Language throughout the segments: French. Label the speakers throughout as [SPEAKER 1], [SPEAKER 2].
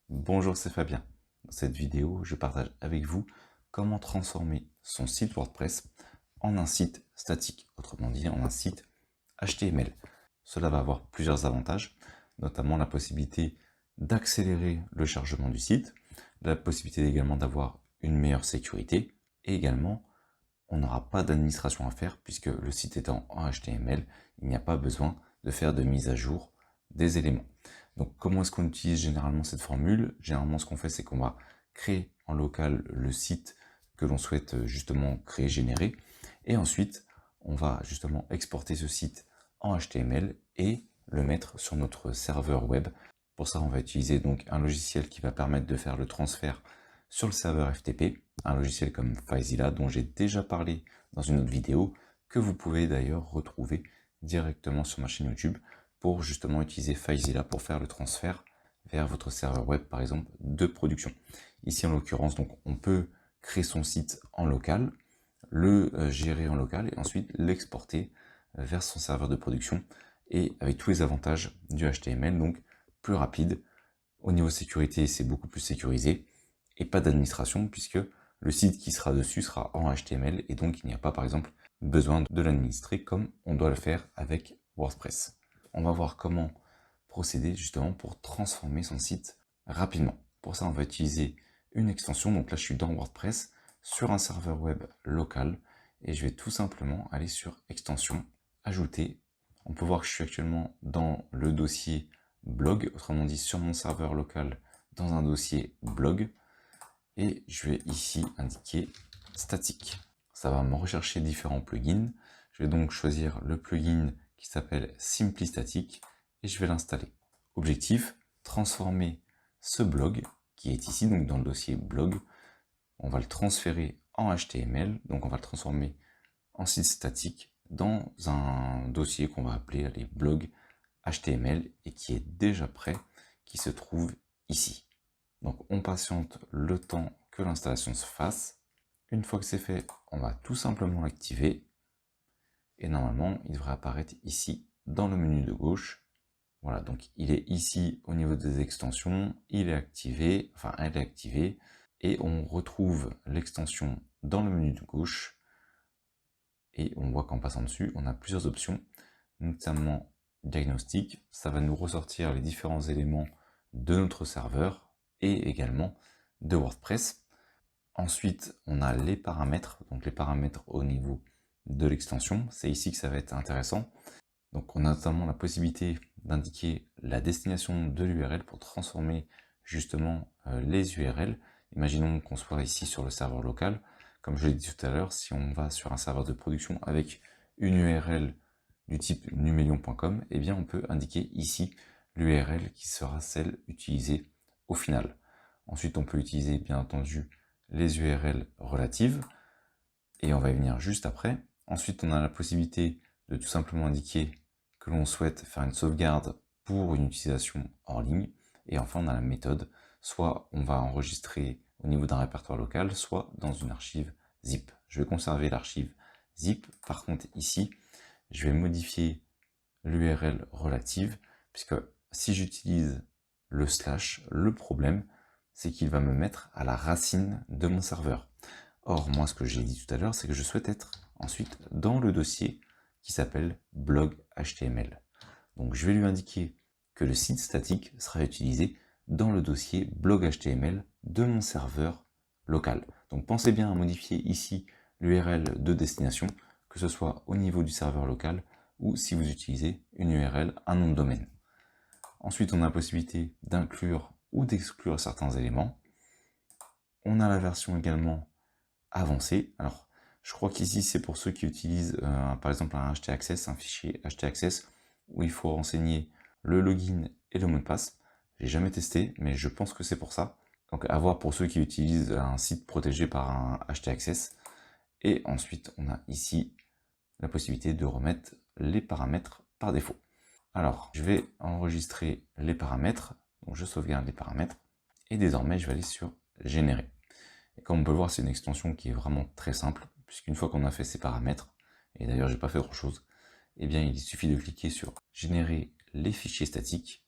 [SPEAKER 1] Bonjour, c'est Fabien. Dans cette vidéo, je partage avec vous comment transformer son site WordPress en un site statique, autrement dit en un site HTML. Cela va avoir plusieurs avantages, notamment la possibilité d'accélérer le chargement du site, la possibilité également d'avoir une meilleure sécurité, et également on n'aura pas d'administration à faire puisque le site étant en HTML, il n'y a pas besoin de faire de mise à jour des éléments. Donc comment est-ce qu'on utilise généralement cette formule? Généralement ce qu'on fait c'est qu'on va créer en local le site que l'on souhaite justement créer, générer, et ensuite on va justement exporter ce site en HTML et le mettre sur notre serveur web. Pour ça on va utiliser donc un logiciel qui va permettre de faire le transfert sur le serveur FTP, un logiciel comme FileZilla dont j'ai déjà parlé dans une autre vidéo, que vous pouvez d'ailleurs retrouver directement sur ma chaîne YouTube pour justement utiliser FileZilla pour faire le transfert vers votre serveur web par exemple de production. Ici en l'occurrence donc on peut créer son site en local, le gérer en local et ensuite l'exporter vers son serveur de production et avec tous les avantages du HTML, donc plus rapide. Au niveau sécurité, c'est beaucoup plus sécurisé et pas d'administration puisque le site qui sera dessus sera en HTML et donc il n'y a pas par exemple besoin de l'administrer comme on doit le faire avec WordPress. On va voir comment procéder justement pour transformer son site rapidement. Pour ça, on va utiliser une extension. Donc là, je suis dans WordPress sur un serveur web local et je vais tout simplement aller sur extension, ajouter. On peut voir que je suis actuellement dans le dossier blog, autrement dit sur mon serveur local dans un dossier blog, et je vais ici indiquer statique. Ça va me rechercher différents plugins. Je vais donc choisir le plugin qui s'appelle Simply Static et je vais l'installer. Objectif, transformer ce blog qui est ici, donc dans le dossier blog, on va le transférer en HTML, donc on va le transformer en site statique dans un dossier qu'on va appeler les blogs HTML et qui est déjà prêt, qui se trouve ici. Donc on patiente le temps que l'installation se fasse. Une fois que c'est fait, on va tout simplement l'activer et normalement il devrait apparaître ici dans le menu de gauche. Voilà, donc il est ici au niveau des extensions, il est activé, enfin elle est activée, et on retrouve l'extension dans le menu de gauche, et on voit qu'en passant dessus, on a plusieurs options, notamment diagnostic, ça va nous ressortir les différents éléments de notre serveur, et également de WordPress. Ensuite, on a les paramètres, donc les paramètres au niveau de l'extension, c'est ici que ça va être intéressant. Donc on a notamment la possibilité d'indiquer la destination de l'URL pour transformer justement les URL. Imaginons qu'on soit ici sur le serveur local. Comme je l'ai dit tout à l'heure, si on va sur un serveur de production avec une URL du type numelion.com, eh bien on peut indiquer ici l'URL qui sera celle utilisée au final. Ensuite, on peut utiliser bien entendu les URL relatives et on va y venir juste après. Ensuite, on a la possibilité de tout simplement indiquer que l'on souhaite faire une sauvegarde pour une utilisation hors ligne. Et enfin, on a la méthode, soit on va enregistrer au niveau d'un répertoire local, soit dans une archive zip. Je vais conserver l'archive zip. Par contre, ici, je vais modifier l'URL relative, puisque si j'utilise le slash, le problème, c'est qu'il va me mettre à la racine de mon serveur. Or, moi, ce que j'ai dit tout à l'heure, c'est que je souhaite être ensuite dans le dossier qui s'appelle blog HTML. Donc, je vais lui indiquer que le site statique sera utilisé dans le dossier blog HTML de mon serveur local. Donc, pensez bien à modifier ici l'URL de destination, que ce soit au niveau du serveur local ou si vous utilisez une URL, un nom de domaine. Ensuite, on a la possibilité d'inclure ou d'exclure certains éléments. On a la version également avancée. Alors, je crois qu'ici, c'est pour ceux qui utilisent par exemple un htaccess, un fichier htaccess, où il faut renseigner le login et le mot de passe. J'ai jamais testé, mais je pense que c'est pour ça. Donc, à voir pour ceux qui utilisent un site protégé par un htaccess. Et ensuite, on a ici la possibilité de remettre les paramètres par défaut. Alors, je vais enregistrer les paramètres. Donc, je sauvegarde les paramètres. Et désormais, je vais aller sur générer. Et comme on peut le voir, c'est une extension qui est vraiment très simple, puisqu'une fois qu'on a fait ces paramètres, et d'ailleurs j'ai pas fait autre chose, eh bien il suffit de cliquer sur générer les fichiers statiques,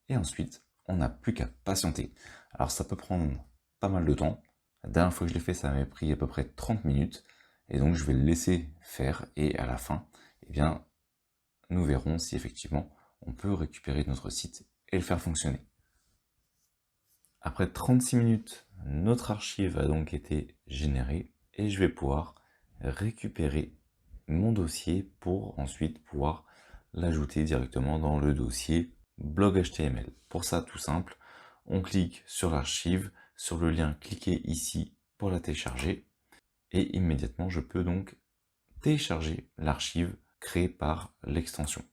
[SPEAKER 1] et ensuite on n'a plus qu'à patienter. Alors ça peut prendre pas mal de temps. La dernière fois que je l'ai fait, ça m'avait pris à peu près 30 minutes. Et donc je vais le laisser faire et à la fin, eh bien, nous verrons si effectivement on peut récupérer notre site et le faire fonctionner. Après 36 minutes, notre archive a donc été générée et je vais pouvoir récupérer mon dossier pour ensuite pouvoir l'ajouter directement dans le dossier blog HTML. Pour ça, tout simple, on clique sur l'archive, sur le lien cliquez ici pour la télécharger et immédiatement je peux donc télécharger l'archive créée par l'extension.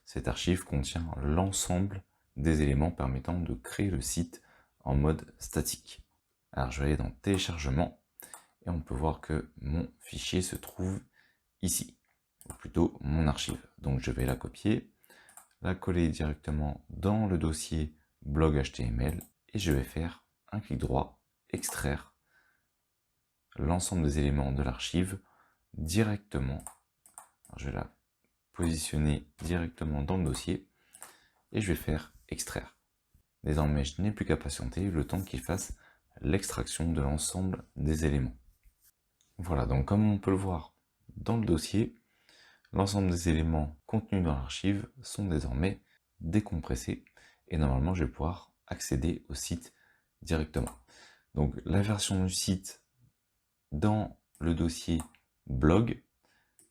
[SPEAKER 1] Cette archive contient l'ensemble des éléments permettant de créer le site en mode statique. Alors je vais aller dans téléchargement et on peut voir que mon fichier se trouve ici, ou plutôt mon archive. Donc je vais la copier, la coller directement dans le dossier blog HTML et je vais faire un clic droit, extraire l'ensemble des éléments de l'archive directement. Alors, je vais la positionner directement dans le dossier et je vais faire extraire. Désormais, je n'ai plus qu'à patienter le temps qu'il fasse l'extraction de l'ensemble des éléments. Voilà, donc comme on peut le voir dans le dossier, l'ensemble des éléments contenus dans l'archive sont désormais décompressés et normalement je vais pouvoir accéder au site directement. Donc la version du site dans le dossier blog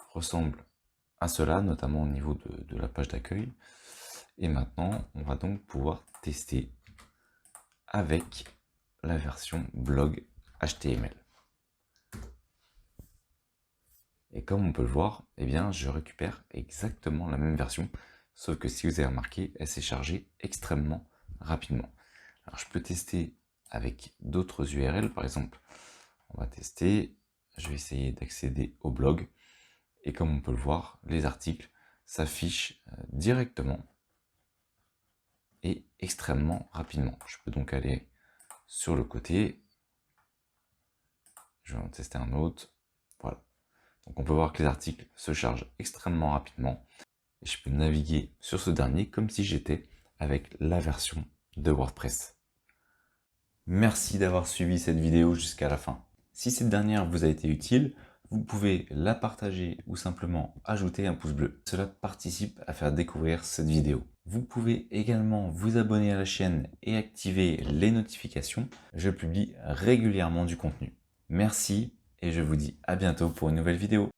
[SPEAKER 1] ressemble à cela, notamment au niveau de la page d'accueil. Et maintenant, on va donc pouvoir tester avec la version blog HTML. Et comme on peut le voir, eh bien, je récupère exactement la même version, sauf que si vous avez remarqué, elle s'est chargée extrêmement rapidement. Alors je peux tester avec d'autres URL, par exemple, on va tester, je vais essayer d'accéder au blog, et comme on peut le voir, les articles s'affichent directement et extrêmement rapidement. Je peux donc aller sur le côté, je vais en tester un autre, voilà. Donc on peut voir que les articles se chargent extrêmement rapidement, et je peux naviguer sur ce dernier comme si j'étais avec la version de WordPress. Merci d'avoir suivi cette vidéo jusqu'à la fin. Si cette dernière vous a été utile, vous pouvez la partager ou simplement ajouter un pouce bleu. Cela participe à faire découvrir cette vidéo. Vous pouvez également vous abonner à la chaîne et activer les notifications. Je publie régulièrement du contenu. Merci et je vous dis à bientôt pour une nouvelle vidéo.